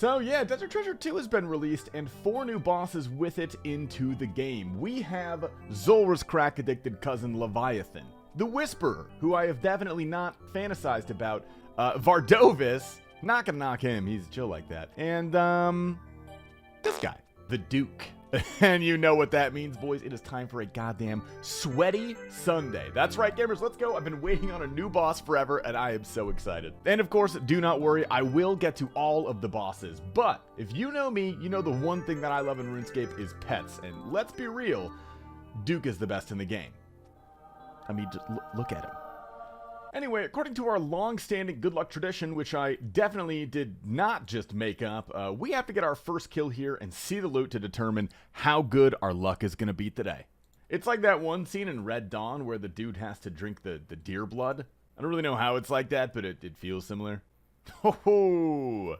So yeah, Desert Treasure 2 has been released, and 4 new bosses with it into the game. We have Zulra's crack-addicted cousin Leviathan, the Whisperer, who I have definitely not fantasized about, Vardovis, not gonna knock him, he's chill like that, and this guy, the Duke. And you know what that means, boys. It is time for a goddamn sweaty Sunday. That's right, gamers, let's go. I've been waiting on a new boss forever, and I am so excited. And of course, do not worry, I will get to all of the bosses. But if you know me, you know the one thing that I love in RuneScape is pets. And let's be real, Duke is the best in the game. I mean, just look at him. Anyway, according to our long-standing good luck tradition, which I definitely did not just make up, we have to get our first kill here and see the loot to determine how good our luck is going to be today. It's like that one scene in Red Dawn where the dude has to drink the deer blood. I don't really know how it's like that, but it feels similar. Oh,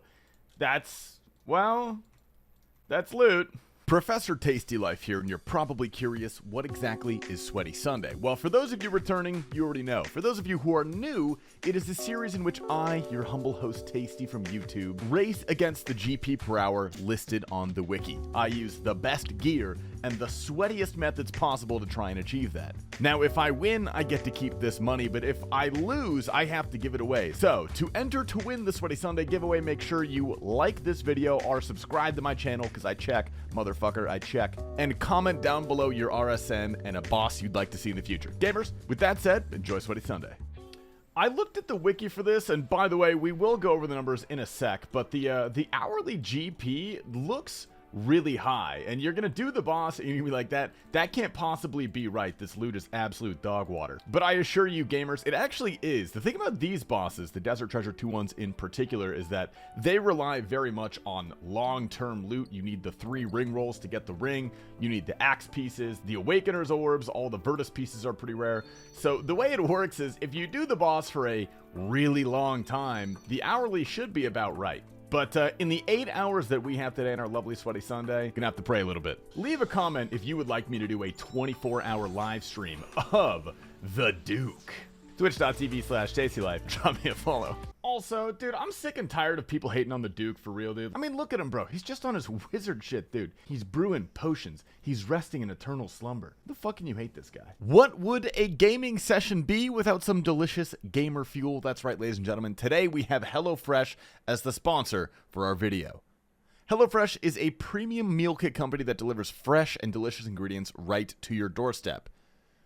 that's loot. Professor TastyLife here, and you're probably curious, what exactly is Sweaty Sunday? Well, for those of you returning, you already know. For those of you who are new, it is a series in which I, your humble host Tasty from YouTube, race against the GP per hour listed on the wiki. I use the best gear and the sweatiest methods possible to try and achieve that. Now, if I win, I get to keep this money, but if I lose, I have to give it away. So, to enter to win the Sweaty Sunday giveaway, make sure you like this video or subscribe to my channel, because I check, motherfucker, I check, and comment down below your RSN and a boss you'd like to see in the future. Gamers, with that said, enjoy Sweaty Sunday. I looked at the wiki for this, and by the way, we will go over the numbers in a sec, but the hourly GP looks really high, and you're gonna do the boss and you're gonna be like, that can't possibly be right. This loot is absolute dog water. But I assure you, gamers, it actually is. The thing about these bosses, the Desert Treasure 2 ones in particular, is that they rely very much on long-term loot. You need the 3 ring rolls to get the ring, you need the axe pieces, the Awakener's orbs, all the Virtus pieces are pretty rare. So the way it works is, if you do the boss for a really long time, the hourly should be about right. But in the 8 hours that we have today on our lovely Sweaty Sunday, gonna have to pray a little bit. Leave a comment if you would like me to do a 24-hour live stream of the Duke. Twitch.tv/TastyLife. Drop me a follow. Also, dude, I'm sick and tired of people hating on the Duke, for real, dude. I mean, look at him, bro. He's just on his wizard shit, dude. He's brewing potions. He's resting in eternal slumber. The fuck can you hate this guy? What would a gaming session be without some delicious gamer fuel? That's right, ladies and gentlemen. Today, we have HelloFresh as the sponsor for our video. HelloFresh is a premium meal kit company that delivers fresh and delicious ingredients right to your doorstep.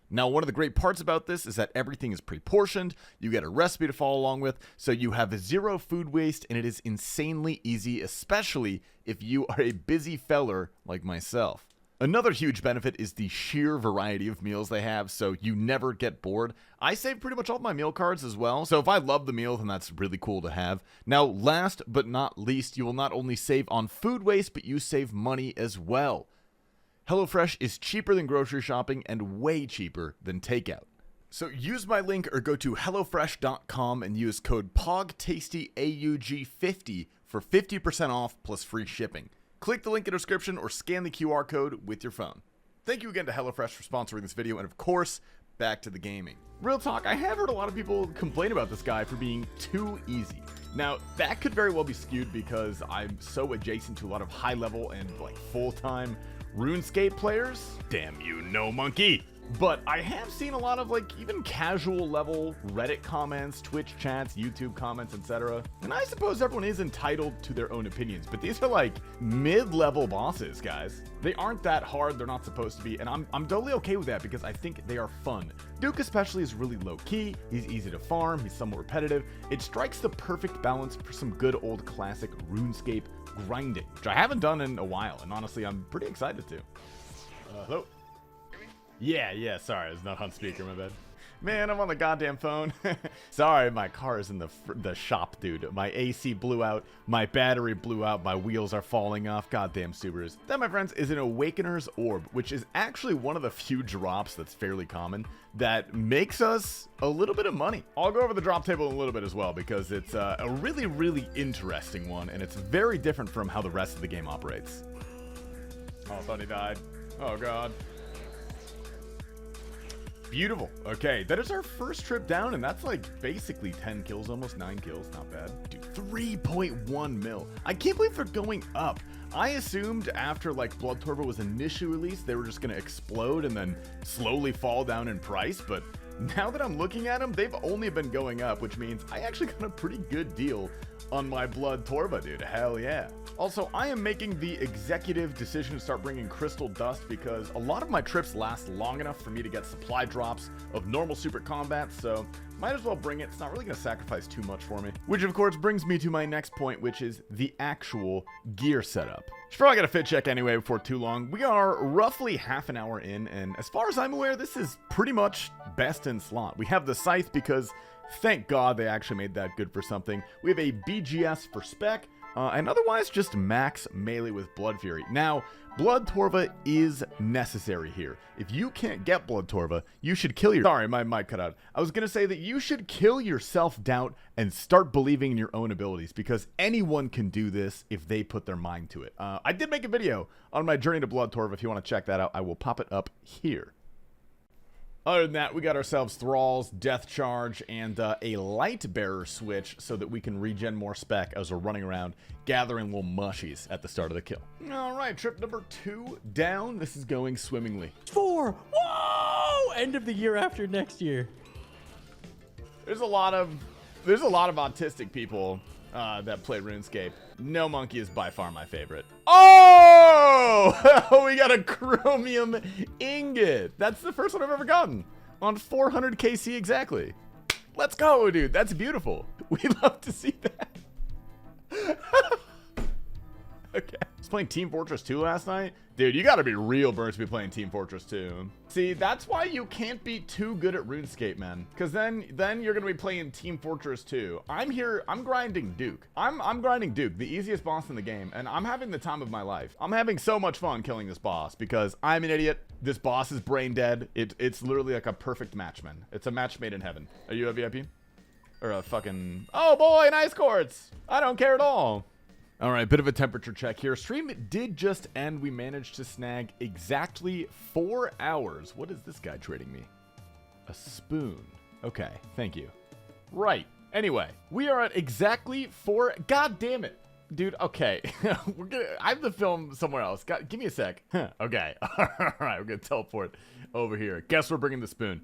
Now, one of the great parts about this is that everything is pre-portioned, you get a recipe to follow along with, so you have zero food waste, and it is insanely easy, especially if you are a busy feller like myself. Another huge benefit is the sheer variety of meals they have, so you never get bored. I save pretty much all my meal cards as well, so if I love the meal, then that's really cool to have. Now, last but not least, you will not only save on food waste, but you save money as well. HelloFresh is cheaper than grocery shopping and way cheaper than takeout. So use my link or go to HelloFresh.com and use code POGTASTYAUG50 for 50% off plus free shipping. Click the link in the description or scan the QR code with your phone. Thank you again to HelloFresh for sponsoring this video, and of course, back to the gaming. Real talk, I have heard a lot of people complain about this guy for being too easy. Now, that could very well be skewed because I'm so adjacent to a lot of high-level and like full-time RuneScape players. Damn you, no monkey. But I have seen a lot of like even casual level Reddit comments, Twitch chats, YouTube comments, etc. And I suppose everyone is entitled to their own opinions, but these are like mid-level bosses, guys. They aren't that hard, they're not supposed to be, and I'm totally okay with that because I think they are fun. Duke especially is really low-key, he's easy to farm, he's somewhat repetitive. It strikes the perfect balance for some good old classic RuneScape grinding, which I haven't done in a while, and honestly, I'm pretty excited to. Hello? Yeah, sorry, it's not on speaker, my bad. Man, I'm on the goddamn phone. Sorry, my car is in the shop, dude. My AC blew out, my battery blew out, my wheels are falling off. Goddamn Subarus. That, my friends, is an Awakener's Orb, which is actually one of the few drops that's fairly common that makes us a little bit of money. I'll go over the drop table in a little bit as well because it's a really, really interesting one, and it's very different from how the rest of the game operates. Oh, I thought he died. Oh, God. Beautiful. Okay, that is our first trip down, and that's like basically 10 kills, almost 9 kills. Not bad. Dude, 3.1 mil. I can't believe they're going up. I assumed after like Blood Torva was initially released, they were just going to explode and then slowly fall down in price, but now that I'm looking at them, they've only been going up, which means I actually got a pretty good deal on my Blood Torva, dude. Hell yeah. Also, I am making the executive decision to start bringing Crystal Dust because a lot of my trips last long enough for me to get supply drops of normal super combat, so might as well bring it. It's not really going to sacrifice too much for me. Which, of course, brings me to my next point, which is the actual gear setup. Should probably get a fit check anyway before too long. We are roughly half an hour in, and as far as I'm aware, this is pretty much best in slot. We have the Scythe because, thank God, they actually made that good for something. We have a BGS for spec, and otherwise just max melee with Blood Fury. Now, Blood Torva is necessary here. If you can't get Blood Torva, you should kill your... Sorry, my mic cut out. I was going to say that you should kill your self-doubt and start believing in your own abilities, because anyone can do this if they put their mind to it. I did make a video on my journey to Blood Torva. If you want to check that out, I will pop it up here. Other than that, we got ourselves Thralls, Death Charge, and a Light Bearer switch so that we can regen more spec as we're running around gathering little mushies at the start of the kill. All right, trip number 2 down. This is going swimmingly. 4. Whoa! End of the year after next year. There's a lot of autistic people that play RuneScape. No Monkey is by far my favorite. Oh! We got a chromium ingot. That's the first one I've ever gotten. On 400 KC exactly. Let's go, dude. That's beautiful. We love to see that. Okay. I was playing Team Fortress 2 last night. Dude, you gotta be real burnt to be playing Team Fortress 2. See, that's why you can't be too good at RuneScape, man. Because then you're gonna be playing Team Fortress 2. I'm grinding Duke. I'm grinding Duke, the easiest boss in the game, and I'm having the time of my life. I'm having so much fun killing this boss because I'm an idiot. This boss is brain dead. It's literally like a perfect match, man. It's a match made in heaven. Are you a VIP? Or a fucking... Oh boy, nice quartz! I don't care at all. All right, bit of a temperature check here. Stream did just end. We managed to snag exactly 4 hours. What is this guy trading me? A spoon. Okay, thank you. Right. Anyway, we are at exactly 4... God damn it. Dude, okay. I have the film somewhere else. Give me a sec. Okay. All right, we're gonna teleport over here. Guess we're bringing the spoon.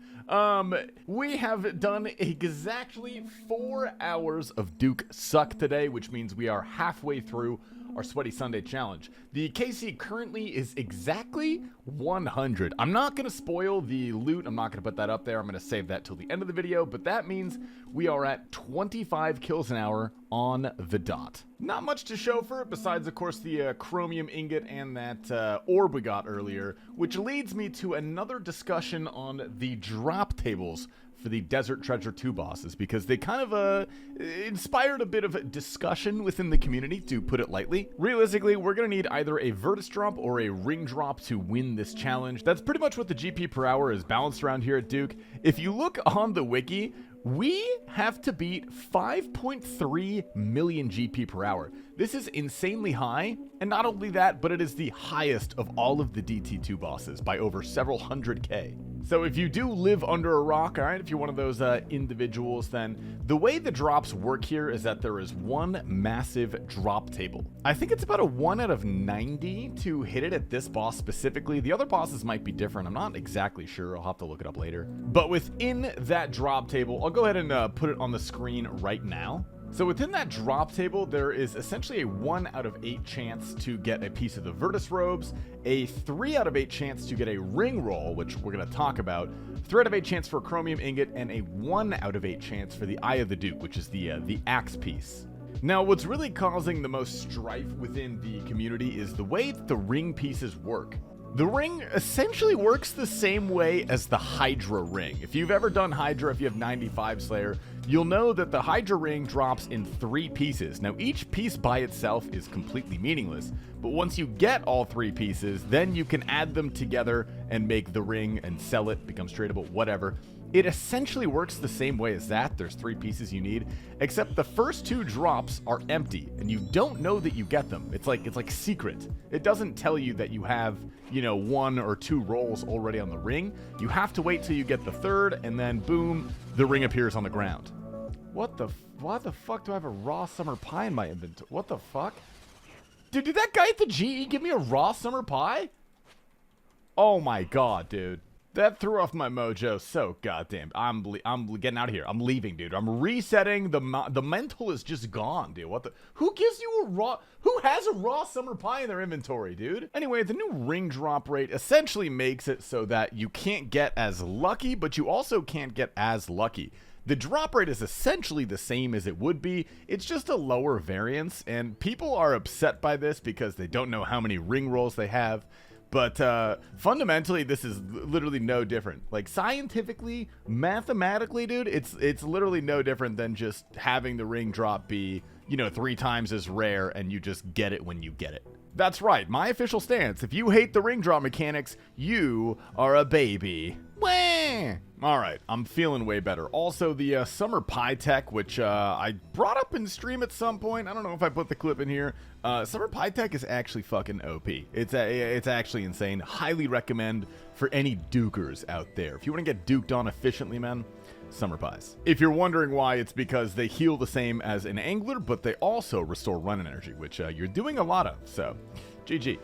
We have done exactly 4 hours of Duke Suck today, which means we are halfway through our Sweaty Sunday challenge. The KC currently is exactly 100. I'm not going to spoil the loot. I'm not going to put that up there. I'm going to save that till the end of the video, but that means we are at 25 kills an hour on the dot. Not much to show for it besides, of course, the chromium ingot and that orb we got earlier, which leads me to another discussion on the drop tables for the Desert Treasure 2 bosses, because they kind of inspired a bit of a discussion within the community, to put it lightly. Realistically, we're going to need either a Virtus drop or a ring drop to win this challenge. That's pretty much what the GP per hour is balanced around here at Duke. If you look on the wiki, we have to beat 5.3 million GP per hour. This is insanely high, and not only that, but it is the highest of all of the DT2 bosses by over several hundred K. So if you do live under a rock, all right, if you're one of those individuals, then the way the drops work here is that there is one massive drop table. I think it's about a 1 out of 90 to hit it at this boss specifically. The other bosses might be different. I'm not exactly sure. I'll have to look it up later. But within that drop table, I'll go ahead and put it on the screen right now. So within that drop table, there is essentially a 1 out of 8 chance to get a piece of the Virtus robes, a 3 out of 8 chance to get a ring roll, which we're going to talk about, 3 out of 8 chance for a chromium ingot, and a 1 out of 8 chance for the Eye of the Duke, which is the axe piece. Now, what's really causing the most strife within the community is the way the ring pieces work. The ring essentially works the same way as the Hydra ring. If you've ever done Hydra, if you have 95 Slayer, you'll know that the Hydra ring drops in 3 pieces. Now, each piece by itself is completely meaningless, but once you get all 3 pieces, then you can add them together and make the ring and sell it, becomes tradable, whatever. It essentially works the same way as that. There's 3 pieces you need, except the first 2 drops are empty, and you don't know that you get them. It's like secret. It doesn't tell you that you have, 1 or 2 rolls already on the ring. You have to wait till you get the 3rd, and then boom, the ring appears on the ground. Why the fuck do I have a raw summer pie in my inventory? What the fuck? Dude, did that guy at the GE give me a raw summer pie? Oh my god, dude. That threw off my mojo so goddamn. I'm getting out of here. I'm leaving, dude. I'm resetting. The mental is just gone, dude. Who gives you who has a raw summer pie in their inventory, dude? Anyway, the new ring drop rate essentially makes it so that you can't get as lucky, but you also can't get as lucky. The drop rate is essentially the same as it would be. It's just a lower variance, and people are upset by this because they don't know how many ring rolls they have. But fundamentally, this is literally no different. Like, scientifically, mathematically, dude, it's literally no different than just having the ring drop be, 3 times as rare, and you just get it when you get it. That's right, my official stance. If you hate the ring drop mechanics, you are a baby. Wah! Alright, I'm feeling way better. Also, the Summer Pie Tech, which I brought up in stream at some point. I don't know if I put the clip in here. Summer Pie Tech is actually fucking OP. It's actually insane. Highly recommend for any dukers out there. If you want to get duked on efficiently, man, Summer Pies. If you're wondering why, it's because they heal the same as an angler, but they also restore run energy, which you're doing a lot of, so GG.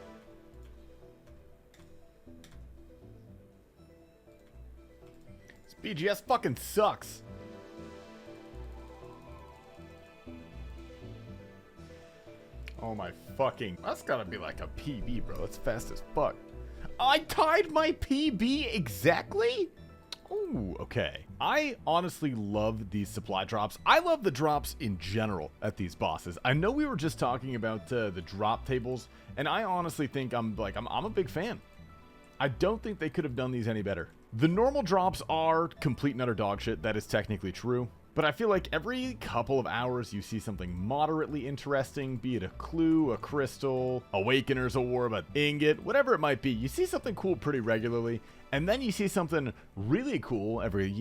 This BGS fucking sucks. Oh my fucking... That's gotta be like a PB, bro. That's fast as fuck. I tied my PB exactly? Ooh, okay. I honestly love these supply drops. I love the drops in general at these bosses. I know we were just talking about the drop tables, and I honestly think I'm a big fan. I don't think they could have done these any better. The normal drops are complete and utter dog shit. That is technically true. But I feel like every couple of hours you see something moderately interesting, be it a clue, a crystal, Awakener's Orb, an ingot, whatever it might be. You see something cool pretty regularly, and then you see something really cool every,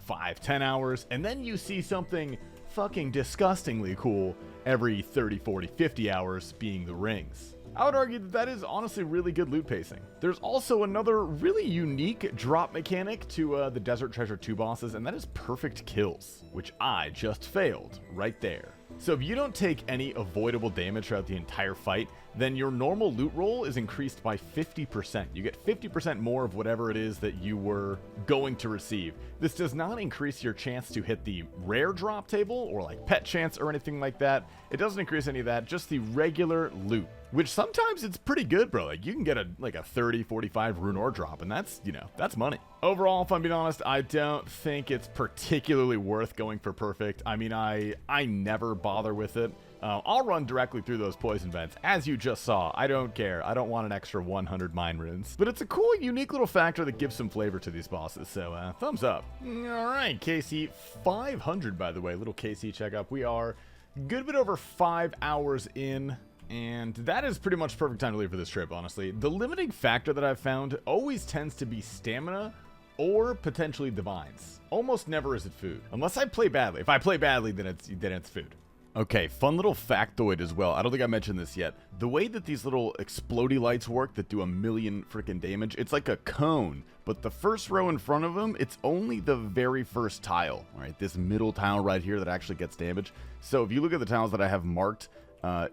5, 10 hours, and then you see something fucking disgustingly cool every 30, 40, 50 hours, being the rings. I would argue that is honestly really good loot pacing. There's also another really unique drop mechanic to the Desert Treasure 2 bosses, and that is perfect kills, which I just failed right there. So if you don't take any avoidable damage throughout the entire fight, then your normal loot roll is increased by 50%. You get 50% more of whatever it is that you were going to receive. This does not increase your chance to hit the rare drop table or like pet chance or anything like that. It doesn't increase any of that, just the regular loot, which sometimes it's pretty good, bro. Like, you can get a 30, 45 rune ore drop, and that's, that's money. Overall, if I'm being honest, I don't think it's particularly worth going for perfect. I mean, I never bother with it. I'll run directly through those poison vents, as you just saw. I don't care. I don't want an extra 100 mine runes. But it's a cool, unique little factor that gives some flavor to these bosses, so thumbs up. All right, KC 500, by the way. Little KC checkup. We are a good bit over 5 hours in. And that is pretty much perfect time to leave for this trip, honestly. The limiting factor that I've found always tends to be stamina or potentially divines. Almost never is it food, unless I play badly. If I play badly, then it's food. Okay, fun little factoid as well. I don't think I mentioned this yet. The way that these little explodey lights work that do a million freaking damage, it's like a cone, but the first row in front of them, it's only the very first tile. All right, this middle tile right here that actually gets damage. So if you look at the tiles that I have marked,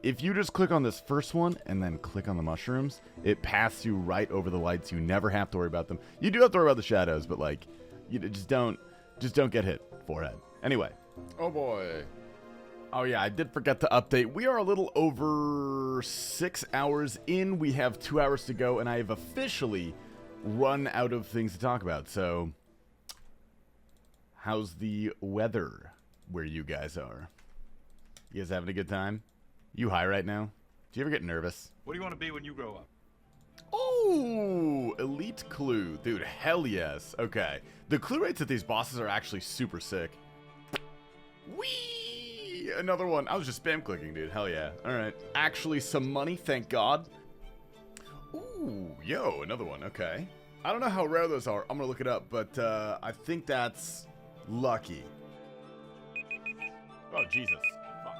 if you just click on this first one and then click on the mushrooms, it passes you right over the lights. You never have to worry about them. You do have to worry about the shadows, but like, you just don't get hit. Forehead. Anyway. Oh boy. Oh yeah, I did forget to update. We are a little over 6 hours in. We have 2 hours to go, and I have officially run out of things to talk about. So, how's the weather where you guys are? You guys having a good time? You high right now? Do you ever get nervous? What do you want to be when you grow up? Oh, elite clue. Dude, hell yes. Okay. The clue rates at these bosses are actually super sick. Whee! Another one. I was just spam clicking, dude. Hell yeah. Alright. Actually, some money, thank God. Ooh, yo, another one. Okay. I don't know how rare those are. I'm going to look it up, but I think that's lucky. Oh, Jesus. Fuck.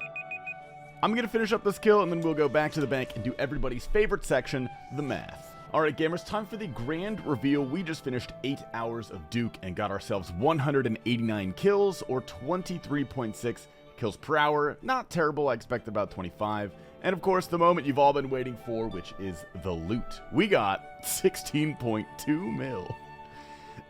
I'm going to finish up this kill, and then we'll go back to the bank and do everybody's favorite section, the math. Alright gamers, time for the grand reveal. We just finished 8 hours of Duke and got ourselves 189 kills, or 23.6 kills per hour. Not terrible, I expected about 25. And of course, the moment you've all been waiting for, which is the loot. We got 16.2 mil.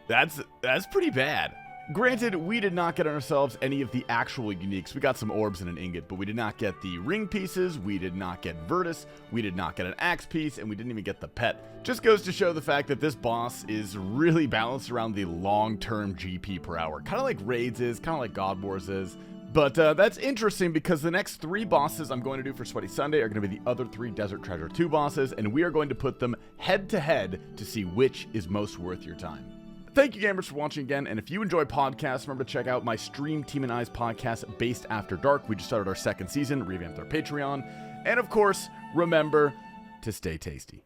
That's pretty bad. Granted, we did not get ourselves any of the actual uniques. We got some orbs and an ingot, but we did not get the ring pieces, we did not get Virtus, we did not get an axe piece, and we didn't even get the pet. Just goes to show the fact that this boss is really balanced around the long-term GP per hour. Kind of like Raids is, kind of like God Wars is. But that's interesting because the next 3 bosses I'm going to do for Sweaty Sunday are going to be the other 3 Desert Treasure 2 bosses, and we are going to put them head-to-head to see which is most worth your time. Thank you, gamers, for watching again, and if you enjoy podcasts, remember to check out my Stream Team and I's podcast, Based After Dark. We just started our 2nd season, revamped our Patreon, and of course, remember to stay tasty.